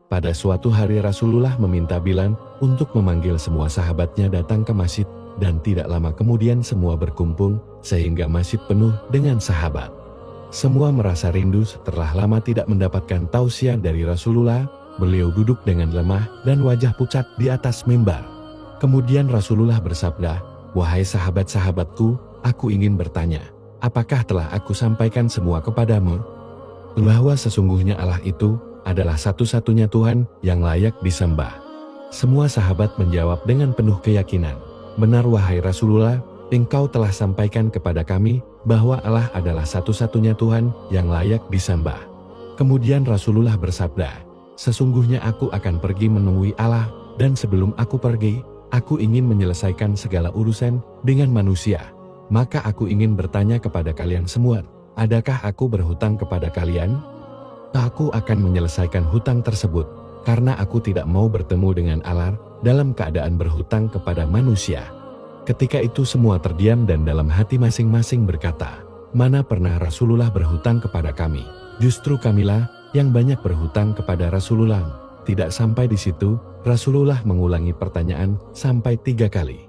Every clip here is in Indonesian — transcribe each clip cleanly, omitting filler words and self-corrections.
Pada suatu hari Rasulullah meminta Bilal untuk memanggil semua sahabatnya datang ke masjid, dan tidak lama kemudian semua berkumpul sehingga masjid penuh dengan sahabat. Semua merasa rindu setelah lama tidak mendapatkan tausiah dari Rasulullah. Beliau duduk dengan lemah dan wajah pucat di atas mimbar. Kemudian Rasulullah bersabda, "Wahai sahabat-sahabatku, aku ingin bertanya, apakah telah aku sampaikan semua kepadamu? Bahwa sesungguhnya Allah itu adalah satu-satunya Tuhan yang layak disembah." Semua sahabat menjawab dengan penuh keyakinan, "Benar wahai Rasulullah, engkau telah sampaikan kepada kami bahwa Allah adalah satu-satunya Tuhan yang layak disembah." Kemudian Rasulullah bersabda, "Sesungguhnya aku akan pergi menemui Allah, dan sebelum aku pergi, aku ingin menyelesaikan segala urusan dengan manusia. Maka aku ingin bertanya kepada kalian semua, adakah aku berhutang kepada kalian? Aku akan menyelesaikan hutang tersebut, karena aku tidak mau bertemu dengan Allah dalam keadaan berhutang kepada manusia." Ketika itu semua terdiam dan dalam hati masing-masing berkata, "Mana pernah Rasulullah berhutang kepada kami? Justru kamilah yang banyak berhutang kepada Rasulullah." Tidak sampai di situ, Rasulullah mengulangi pertanyaan sampai 3 kali.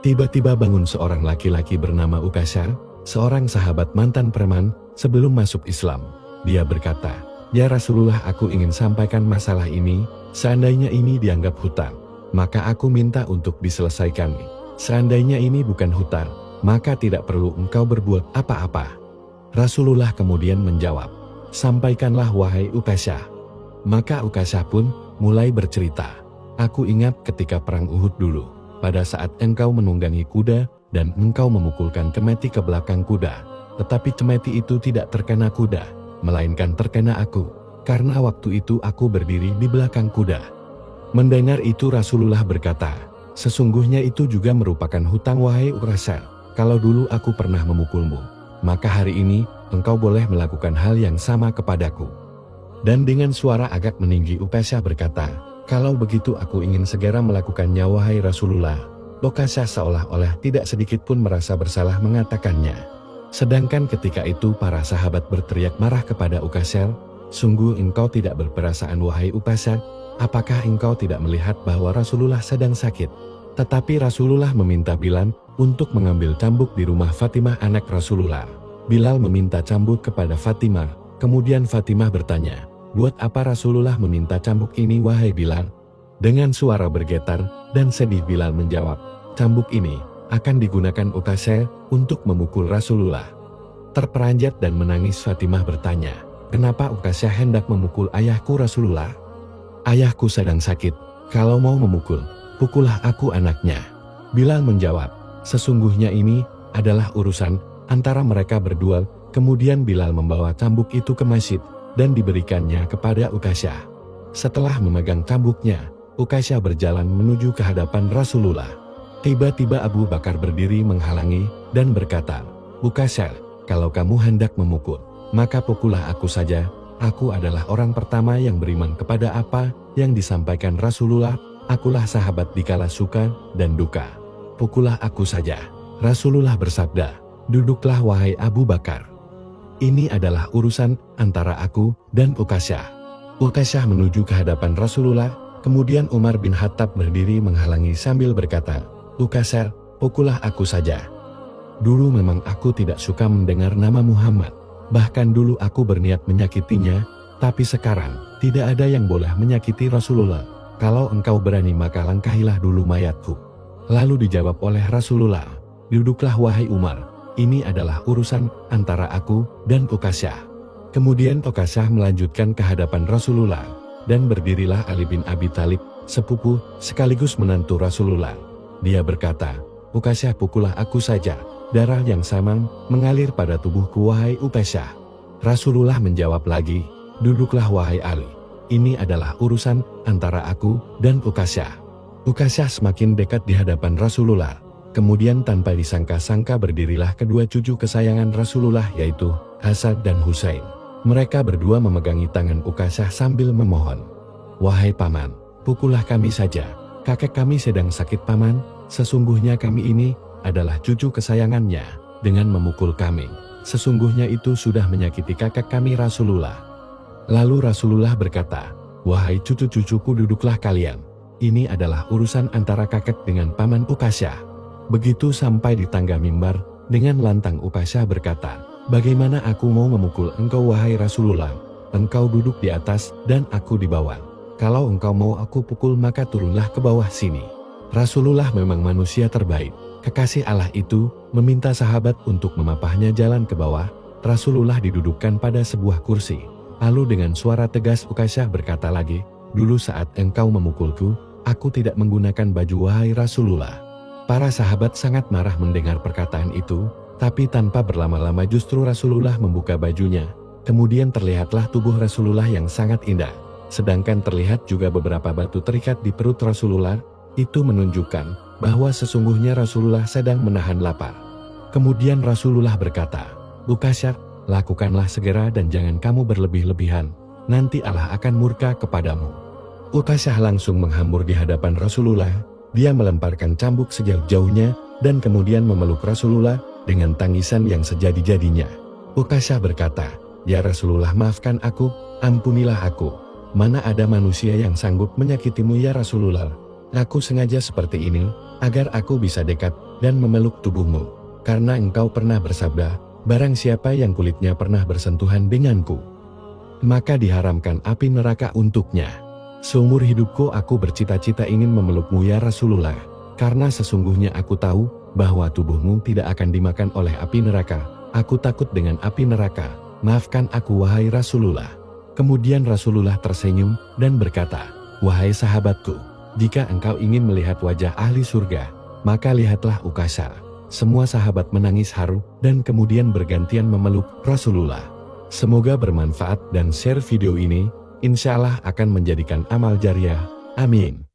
Tiba-tiba bangun seorang laki-laki bernama Ukasyah, seorang sahabat mantan preman sebelum masuk Islam. Dia berkata, "Ya Rasulullah, aku ingin sampaikan masalah ini. Seandainya ini dianggap hutang, maka aku minta untuk diselesaikan. Seandainya ini bukan hutang, maka tidak perlu engkau berbuat apa-apa." Rasulullah kemudian menjawab, "Sampaikanlah wahai Ukasyah." Maka Ukasyah pun mulai bercerita, "Aku ingat ketika perang Uhud dulu, pada saat engkau menunggangi kuda dan engkau memukulkan cemeti ke belakang kuda. Tetapi cemeti itu tidak terkena kuda, melainkan terkena aku, karena waktu itu aku berdiri di belakang kuda." Mendengar itu Rasulullah berkata, "Sesungguhnya itu juga merupakan hutang wahai Ukasyah. Kalau dulu aku pernah memukulmu, maka hari ini engkau boleh melakukan hal yang sama kepadaku." Dan dengan suara agak meninggi Ukasyah berkata, "Kalau begitu aku ingin segera melakukannya wahai Rasulullah." Ukasyah seolah-olah tidak sedikit pun merasa bersalah mengatakannya. Sedangkan ketika itu para sahabat berteriak marah kepada Ukasyah, "Sungguh engkau tidak berperasaan wahai Ukasyah, apakah engkau tidak melihat bahwa Rasulullah sedang sakit?" Tetapi Rasulullah meminta Bilal untuk mengambil cambuk di rumah Fatimah anak Rasulullah. Bilal meminta cambuk kepada Fatimah, kemudian Fatimah bertanya, "Buat apa Rasulullah meminta cambuk ini wahai Bilal?" Dengan suara bergetar dan sedih Bilal menjawab, "Cambuk ini akan digunakan Ukasyah untuk memukul Rasulullah." Terperanjat dan menangis Fatimah bertanya, "Kenapa Ukasyah hendak memukul ayahku Rasulullah? Ayahku sedang sakit, kalau mau memukul, pukullah aku anaknya." Bilal menjawab, "Sesungguhnya ini adalah urusan antara mereka berdua." Kemudian Bilal membawa cambuk itu ke masjid dan diberikannya kepada Ukasyah. Setelah memegang cambuknya, Ukasyah berjalan menuju ke hadapan Rasulullah. Tiba-tiba Abu Bakar berdiri menghalangi dan berkata, "Ukasyah, kalau kamu hendak memukul, maka pukullah aku saja. Aku adalah orang pertama yang beriman kepada apa yang disampaikan Rasulullah. Akulah sahabat dikala suka dan duka. Pukullah aku saja." Rasulullah bersabda, "Duduklah wahai Abu Bakar. Ini adalah urusan antara aku dan Ukasyah." Ukasyah menuju ke hadapan Rasulullah, kemudian Umar bin Khattab berdiri menghalangi sambil berkata, "Ukasyah, pukullah aku saja. Dulu memang aku tidak suka mendengar nama Muhammad, bahkan dulu aku berniat menyakitinya, tapi sekarang tidak ada yang boleh menyakiti Rasulullah. Kalau engkau berani maka langkahilah dulu mayatku." Lalu dijawab oleh Rasulullah, "Duduklah wahai Umar. Ini adalah urusan antara aku dan Ukasyah." Kemudian Ukasyah melanjutkan ke hadapan Rasulullah, dan berdirilah Ali bin Abi Thalib, sepupu sekaligus menantu Rasulullah. Dia berkata, "Ukasyah, pukullah aku saja. Darah yang sama mengalir pada tubuhku wahai Ukasyah." Rasulullah menjawab lagi, "Duduklah wahai Ali. Ini adalah urusan antara aku dan Ukasyah." Ukasyah semakin dekat di hadapan Rasulullah. Kemudian tanpa disangka-sangka berdirilah kedua cucu kesayangan Rasulullah, yaitu Hasan dan Husain. Mereka berdua memegangi tangan Ukasyah sambil memohon, "Wahai paman, pukullah kami saja. Kakek kami sedang sakit paman. Sesungguhnya kami ini adalah cucu kesayangannya. Dengan memukul kami, sesungguhnya itu sudah menyakiti kakek kami Rasulullah." Lalu Rasulullah berkata, Wahai cucu-cucuku, duduklah kalian. Ini adalah urusan antara kakek dengan paman Ukasyah. Begitu sampai di tangga mimbar, dengan lantang Ukasyah berkata, bagaimana aku mau memukul engkau wahai Rasulullah? Engkau duduk di atas dan aku di bawah. Kalau engkau mau aku pukul maka turunlah ke bawah sini. Rasulullah memang manusia terbaik. Kekasih Allah itu meminta sahabat untuk memapahnya jalan ke bawah. Rasulullah didudukkan pada sebuah kursi. Lalu dengan suara tegas Ukasyah berkata lagi, dulu saat engkau memukulku, aku tidak menggunakan baju wahai Rasulullah. Para sahabat sangat marah mendengar perkataan itu, tapi tanpa berlama-lama justru Rasulullah membuka bajunya. Kemudian terlihatlah tubuh Rasulullah yang sangat indah. Sedangkan terlihat juga beberapa batu terikat di perut Rasulullah. Itu menunjukkan bahwa sesungguhnya Rasulullah sedang menahan lapar. Kemudian Rasulullah berkata, Ukasyah, lakukanlah segera dan jangan kamu berlebih-lebihan. Nanti Allah akan murka kepadamu. Ukasyah langsung menghambur di hadapan Rasulullah. Dia melemparkan cambuk sejauh-jauhnya dan kemudian memeluk Rasulullah dengan tangisan yang sejadi-jadinya. Ukasyah berkata, ya Rasulullah, maafkan aku, ampunilah aku. Mana ada manusia yang sanggup menyakitimu ya Rasulullah. Aku sengaja seperti ini, agar aku bisa dekat dan memeluk tubuhmu. Karena engkau pernah bersabda, barang siapa yang kulitnya pernah bersentuhan denganku, maka diharamkan api neraka untuknya. Seumur hidupku aku bercita-cita ingin memelukmu ya Rasulullah. Karena sesungguhnya aku tahu bahwa tubuhmu tidak akan dimakan oleh api neraka. Aku takut dengan api neraka. Maafkan aku wahai Rasulullah. Kemudian Rasulullah tersenyum dan berkata, wahai sahabatku, jika engkau ingin melihat wajah ahli surga, maka lihatlah Ukasyah. Semua sahabat menangis haru dan kemudian bergantian memeluk Rasulullah. Semoga bermanfaat dan share video ini, insya Allah akan menjadikan amal jariah. Amin.